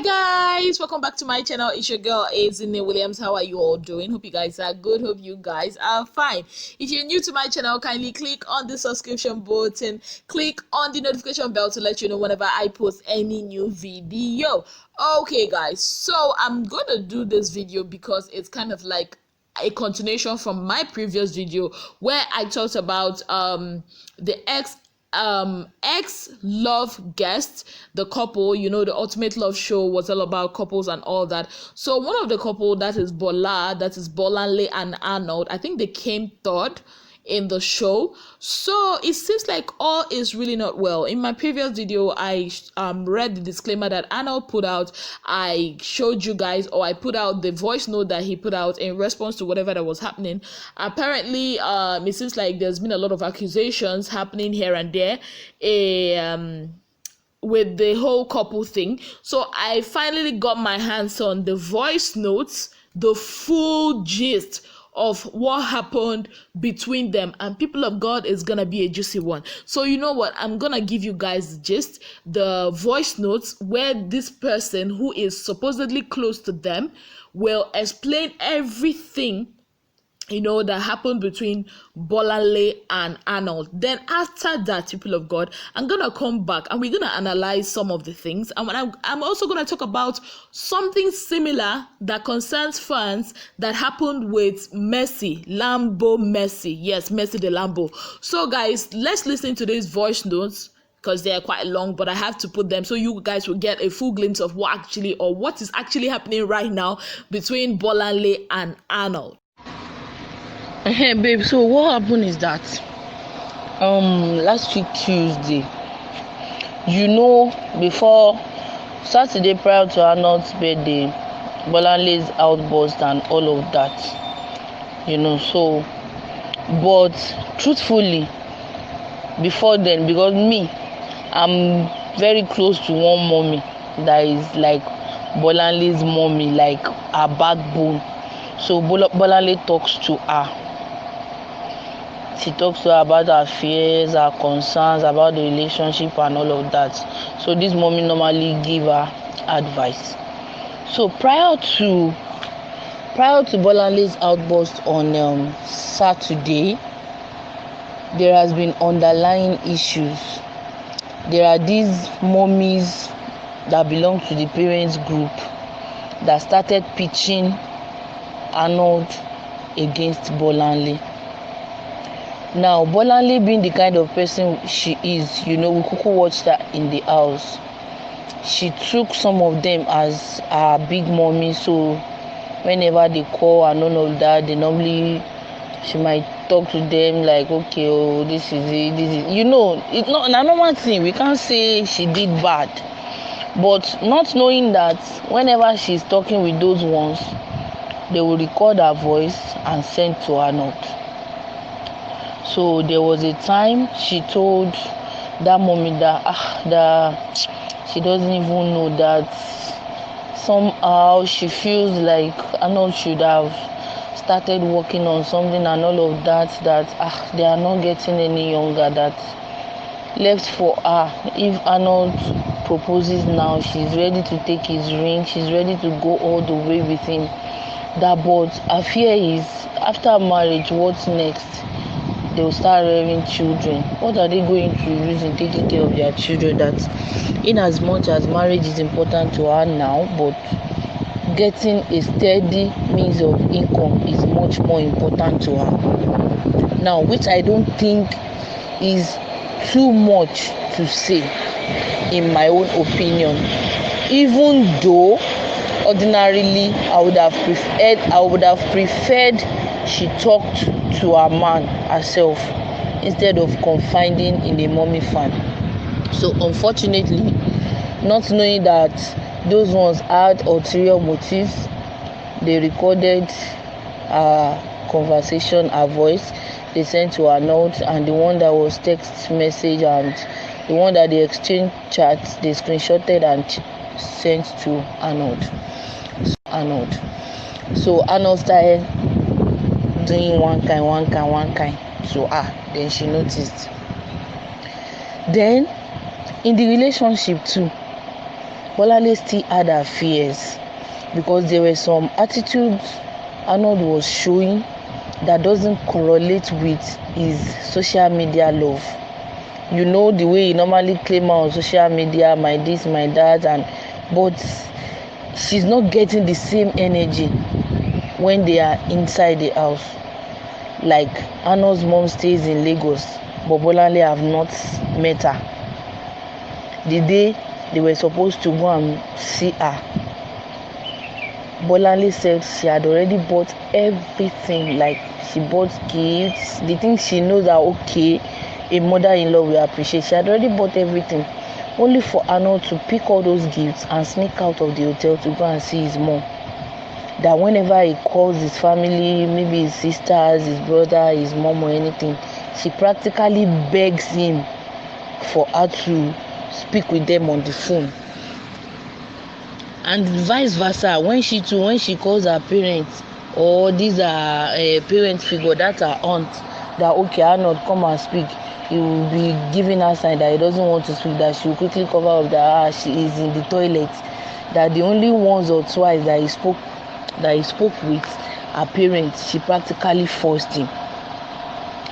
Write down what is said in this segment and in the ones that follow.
Hi guys, welcome back to my channel. It's your girl Azine Williams. How are you all doing? Hope you guys are good. Hope you guys are fine. If you're new to my channel, kindly click on the subscription button, click on the notification bell to let you know whenever I post any new video. Okay guys, so I'm gonna do this video because it's kind of like a continuation from my previous video where I talked about the ex love guest, the couple, the ultimate love show was all about couples and all that. So one of the couple, that is Bolanle and Arnold, I think they came third in the show. So it seems like all is really not well. In my previous video, I read the disclaimer that Arnold put out. I showed you guys, or I put out the voice note that he put out in response to whatever that was happening. Apparently it seems like there's been a lot of accusations happening here and there with the whole couple thing. So I finally got my hands on the voice notes, the full gist of what happened between them, and people of God, is gonna be a juicy one. So you know what, I'm gonna give you guys the gist, the voice notes where this person who is supposedly close to them will explain everything that happened between Bolanle and Arnold. Then after that, people of God, I'm gonna come back and we're gonna analyze some of the things, and I'm also gonna talk about something similar that concerns fans that happened with Mercy Mercy. Yes, Mercy the Lambo. So guys, let's listen to these voice notes because they are quite long, but I have to put them so you guys will get a full glimpse of what is actually happening right now between Bolanle and Arnold. Hey babe, so what happened is that last week Tuesday, before Saturday, prior to Arnold's birthday, Bolanle's outburst and all of that, so, but truthfully, before then, because I'm very close to one mommy that is like Bolanle's mommy, like her backbone. So Bolanle talks to her. She talks to her about her fears, her concerns about the relationship and all of that. So this mommy normally give her advice. So prior to Bolanle's outburst on Saturday, there has been underlying issues. There are these mommies that belong to the parents group that started pitching Arnold against Bolanle. Now, Bolanle being the kind of person she is, we could watch that in the house. She took some of them as her big mommy, so whenever they call and all of that, she might talk to them like, okay, oh, this is it, it's not a normal thing. We can't say she did bad, but not knowing that whenever she's talking with those ones, they will record her voice and send to Arnold. So there was a time she told that mommy that she doesn't even know that somehow she feels like Arnold should have started working on something and all of that, they are not getting any younger, that left for her. If Arnold proposes now, she's ready to take his ring, she's ready to go all the way with him. That, but her fear is, after marriage, what's next? They will start rearing children. What are they going to use in taking care of their children? That in as much as marriage is important to her now, but getting a steady means of income is much more important to her now, which I don't think is too much to say, in my own opinion. Even though ordinarily I would have preferred she talked to her man herself instead of confiding in a mommy fan. So unfortunately, not knowing that those ones had ulterior motives, they recorded her conversation, her voice, they sent to Arnold, and the one that was text message and the one that they exchanged chats, they screenshotted and sent to Arnold. So Arnold started doing one kind. So then she noticed. Then in the relationship too, Bolanle still had her fears because there were some attitudes Arnold was showing that doesn't correlate with his social media love. You know, the way he normally claim on social media, my this, my that, but she's not getting the same energy when they are inside the house. Like Arnold's mom stays in Lagos, but Bolanle have not met her. The day they were supposed to go and see her, Bolanle said she had already bought everything. Like she bought gifts, the things she knows are okay, a mother-in-law will appreciate. She had already bought everything, only for Arnold to pick all those gifts and sneak out of the hotel to go and see his mom. That whenever he calls his family, maybe his sisters, his brother, his mom or anything, she practically begs him for her to speak with them on the phone. And vice versa, when she calls her parents, or these are parent figure, that's her aunt, that okay, Arnold, come and speak, he will be giving her sign that he doesn't want to speak, that she will quickly cover up that she is in the toilet. That the only once or twice that he spoke with her parents, she practically forced him.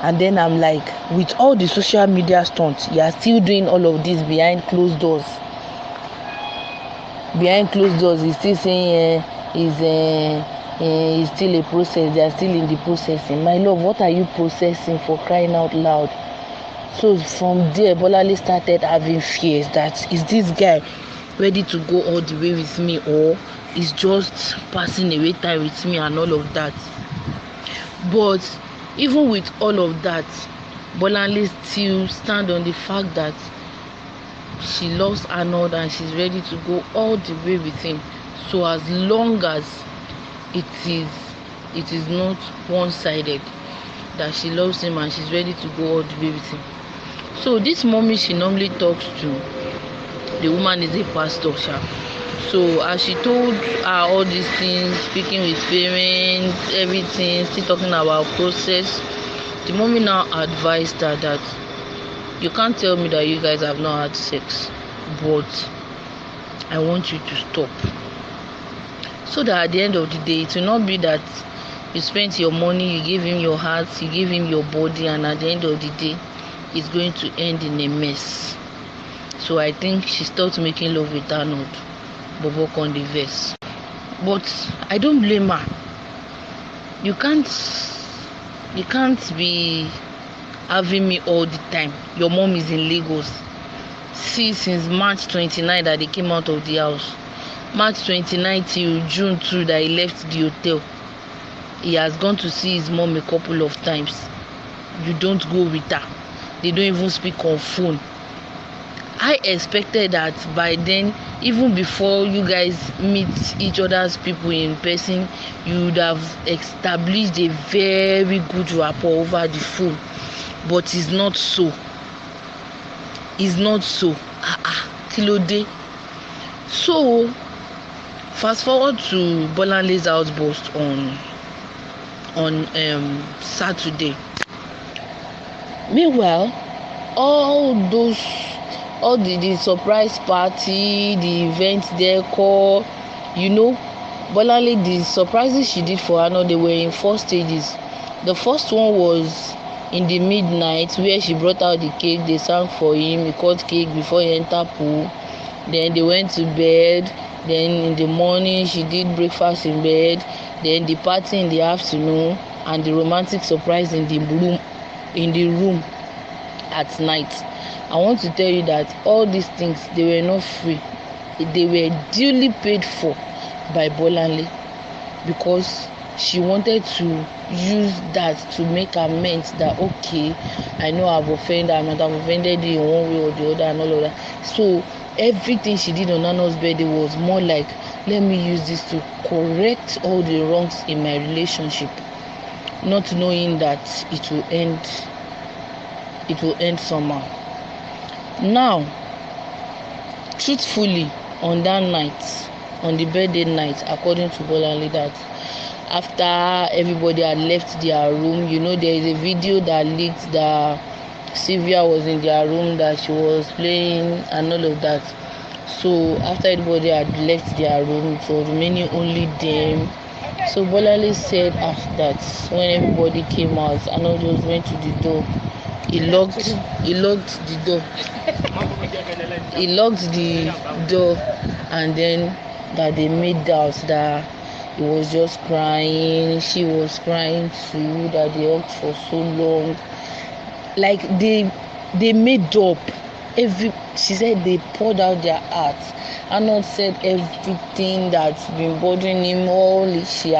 And then I'm like, with all the social media stunts, you are still doing all of this behind closed doors. He's still saying it's still a process. They are still in the processing. My love, what are you processing, for crying out loud? So from there, Bolanle started having fears that is this guy ready to go all the way with me, or is just passing away time with me and all of that. But even with all of that, Bolanle still stand on the fact that she loves Arnold and she's ready to go all the way with him. So as long as it is not one-sided, that she loves him and she's ready to go all the way with him. So this mommy she normally talks to, the woman is a pastor. So as she told her all these things, speaking with parents, everything, still talking about process, the mommy now advised her that you can't tell me that you guys have not had sex, but I want you to stop. So that at the end of the day, it will not be that you spent your money, you gave him your heart, you gave him your body, and at the end of the day, it's going to end in a mess. So I think she stopped making love with Arnold. Bobo on the verse. But I don't blame her. You can't be having me all the time. Your mom is in Lagos. See, since March 29 that they came out of the house. March 29 till June 2 that he left the hotel. He has gone to see his mom a couple of times. You don't go with her. They don't even speak on phone. I expected that by then, even before you guys meet each other's people in person, you would have established a very good rapport over the phone. But it's not so. Kilode. So, fast forward to Bolanle's outburst on Saturday. Meanwhile, all the surprise party, the event decor, Bolanle, the surprises she did for Arnold, they were in 4 stages. The first one was in the midnight, where she brought out the cake. They sang for him. He cut cake before he entered pool. Then they went to bed. Then in the morning, she did breakfast in bed. Then the party in the afternoon, and the romantic surprise in the room at night. I want to tell you that all these things, they were not free. They were duly paid for by Bolanle, because she wanted to use that to make amends that, okay, I know I've offended you in one way or the other and all of that. So everything she did on Arnold's birthday was more like, let me use this to correct all the wrongs in my relationship, not knowing that it will end somehow. Now, truthfully, on that night, on the birthday night, according to Bolanle, that after everybody had left their room, there is a video that leaked that Sylvia was in their room, that she was playing and all of that. So after everybody had left their room, it was remaining only them. So Bolale said after that, when everybody came out, Arnold just went to the door. He locked the door. He locked the door, and then that they made out that he was just crying. She was crying too. That they hugged for so long. Like they made up. She said they poured out their hearts. Arnold said everything that's been bothering him, she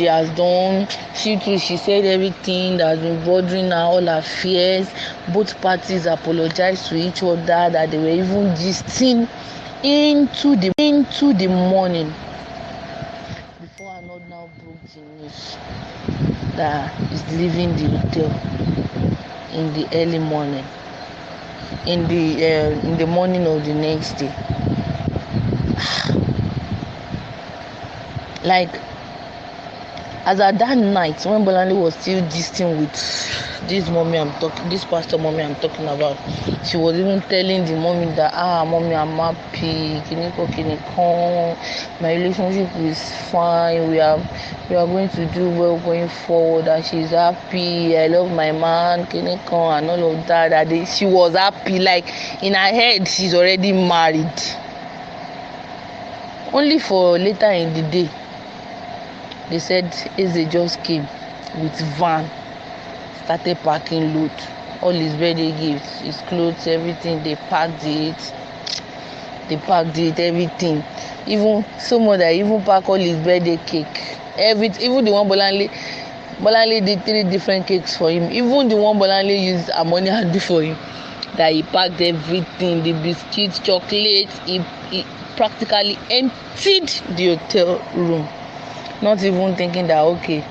has done. She too, she said everything that's been bothering her, all her fears. Both parties apologized to each other, that they were even gisting into the morning before Arnold now broke the news that he's leaving the hotel in the early morning, in the morning of the next day. Like, as at that night when Bolande was still gisting with this pastor mommy I'm talking about, she was even telling the mommy that mommy, I'm happy, my relationship is fine, we are going to do well going forward, that she's happy, I love my man, and all of that she was happy. Like, in her head she's already married. Only for later in the day they said Eze just came with van, started packing load, all his birthday gifts, his clothes, everything. They packed it, everything. Even so much that even pack all his birthday cake, even the one Bolanle did 3 different cakes for him. Even the one Bolanle used ammonia and do for him, that he packed everything, the biscuits, chocolates. He practically emptied the hotel room, not even thinking that okay,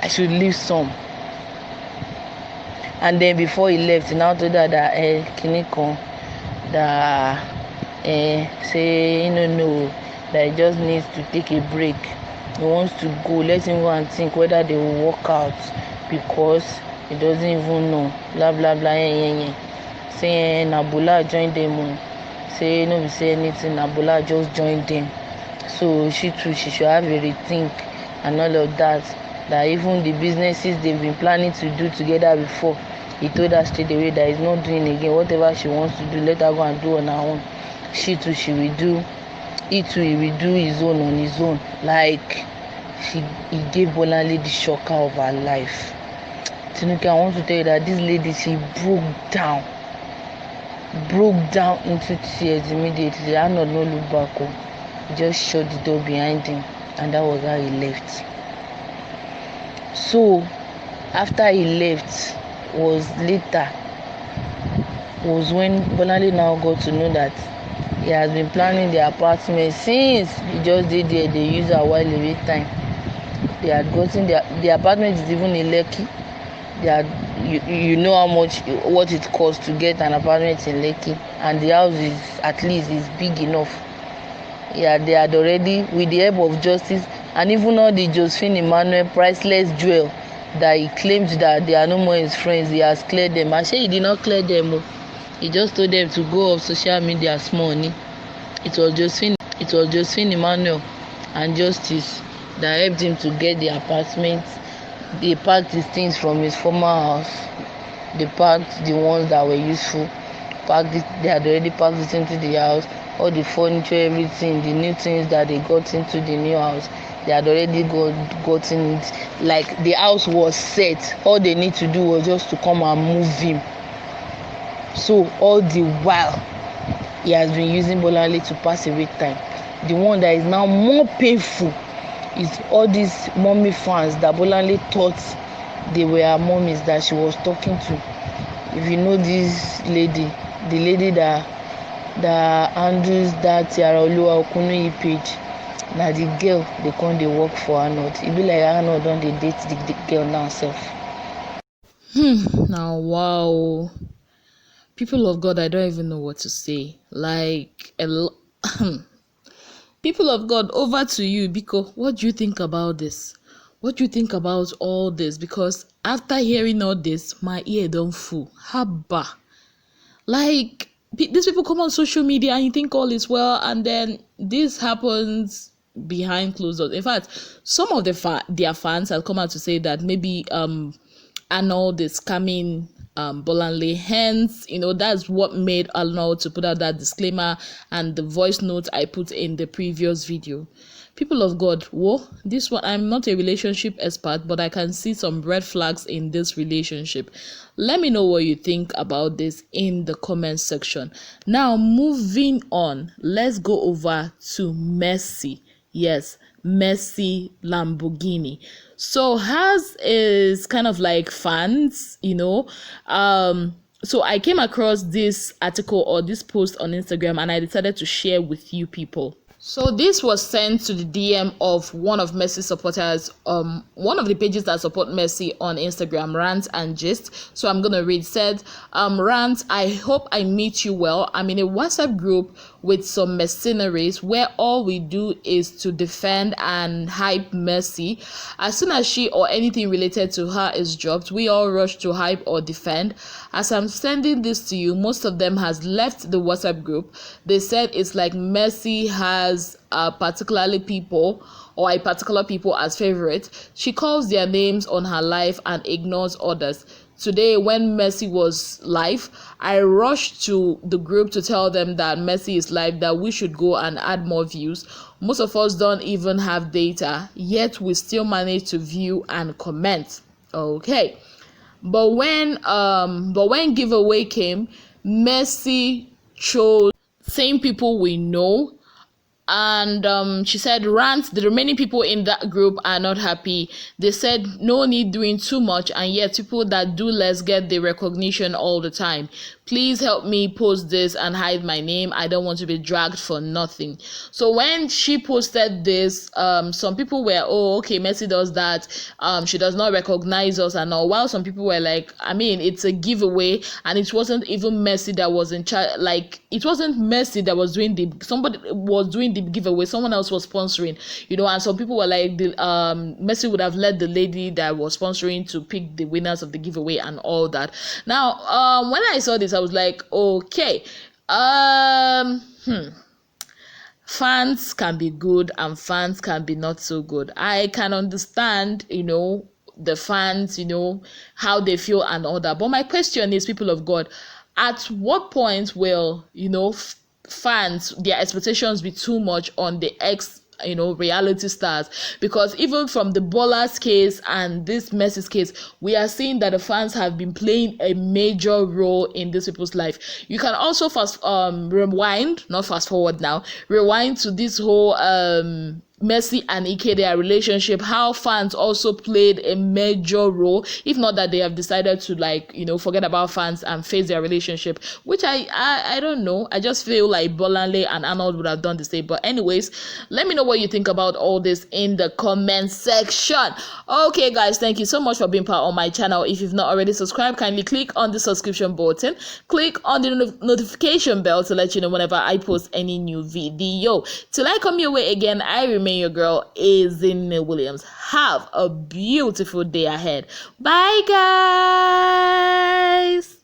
I should leave some. And then before he left, he now told her that say no, that he just needs to take a break. He wants to go. Let him go and think whether they will work out, because he doesn't even know. Blah blah blah. Say Nabula joined them. Say no, we say anything. Nabula just joined them. So she too, she should have a rethink and all of that. That even the businesses they've been planning to do together before, he told her straight away that he's not doing again. Whatever she wants to do, let her go and do on her own. She too, she will do. He too, he will do his own on his own. Like, he gave Bolanle the shocker of her life. Tinuke, I want to tell you that this lady, she broke down into tears immediately. Arnold no look back. He just shut the door behind him, and that was how he left. So after he left was when Bolanle now got to know that he has been planning the apartment since he just did there. They use a while away time. They had gotten the apartment is even in Lekki. They had, you know what it costs to get an apartment in Lekki, and the house is at least is big enough. Yeah, they had already, with the help of justice and even all the Josephine Emmanuel priceless jewel that he claimed that they are no more his friends, he has cleared them. I say he did not clear them. He just told them to go off social media small money. It was Josephine Emmanuel and Justice that helped him to get the apartment. They packed his things from his former house. They packed the ones that were useful. They had already packed it into the house. All the furniture, everything, the new things that they got into the new house, they had already gotten it. Like, the house was set. All they need to do was just to come and move him. So all the while, he has been using Bolanle to pass away time. The one that is now more painful is all these mommy fans that Bolanle thought they were her mommies that she was talking to. If you know this lady, the lady that handles that Tiara Oluwa Okunuyi page, na the girl they come dey work for Arnold. E be like Arnold don dey date the girl now sef. Now, wow. People of God, I don't even know what to say. Like, people of God, over to you, because what do you think about this? What do you think about all this? Because after hearing all this, my ear don't full. Haba. Like, these people come on social media and you think all is well, and then this happens behind closed doors. In fact, some of their fans have come out to say that maybe Arnold is coming Bolanle. Hence, that's what made Arnold to put out that disclaimer and the voice note I put in the previous video. People of God, whoa, this one, I'm not a relationship expert, but I can see some red flags in this relationship. Let me know what you think about this in the comment section. Now, moving on, let's go over to Mercy. Yes, Mercy Lamborghini. So hers is kind of like fans, so I came across this article or this post on Instagram, and I decided to share with you people. So this was sent to the DM of one of Mercy's supporters, one of the pages that support Mercy on Instagram, Rant and Gist. So I'm gonna read. Said, Rant, I hope I meet you well. I'm in a WhatsApp group with some mercenaries where all we do is to defend and hype Mercy. As soon as she or anything related to her is dropped, we all rush to hype or defend. As I'm sending this to you, most of them has left the WhatsApp group. They said it's like Mercy has particular people as favorite. She calls their names on her live and ignores others. Today, when Mercy was live, I rushed to the group to tell them that Mercy is live, that we should go and add more views. Most of us don't even have data, yet we still manage to view and comment. Okay. But when giveaway came, Mercy chose same people we know. And she said, Rant, the remaining people in that group are not happy. They said no need doing too much, and yet people that do less get the recognition all the time. Please help me post this and hide my name. I don't want to be dragged for nothing. So when she posted this, some people were, oh, okay, Mercy does that. She does not recognize us and all. While some people were like, I mean, it's a giveaway, and it wasn't even Mercy that was in charge. Like, it wasn't Mercy that was doing somebody was doing the giveaway. Someone else was sponsoring, and some people were like, Mercy would have let the lady that was sponsoring to pick the winners of the giveaway and all that. Now, when I saw this, I was like, okay, fans can be good and fans can be not so good. I can understand, the fans, how they feel and all that. But my question is, people of God, at what point will, fans, their expectations be too much on the reality stars? Because even from the Ballers case and this Mercy's case, we are seeing that the fans have been playing a major role in these people's life. You can also rewind to this whole Mercy and Eke, their relationship, how fans also played a major role, if not that they have decided to forget about fans and face their relationship, which I don't know. I just feel like Bolanle and Arnold would have done the same. But anyways, let me know what you think about all this in the comment section. Okay guys, thank you so much for being part of my channel. If you've not already subscribed, kindly click on the subscription button, click on the notification bell to let you know whenever I post any new video. Till I come your way again, I remain your girl, Ezinne Williams. Have a beautiful day ahead. Bye guys.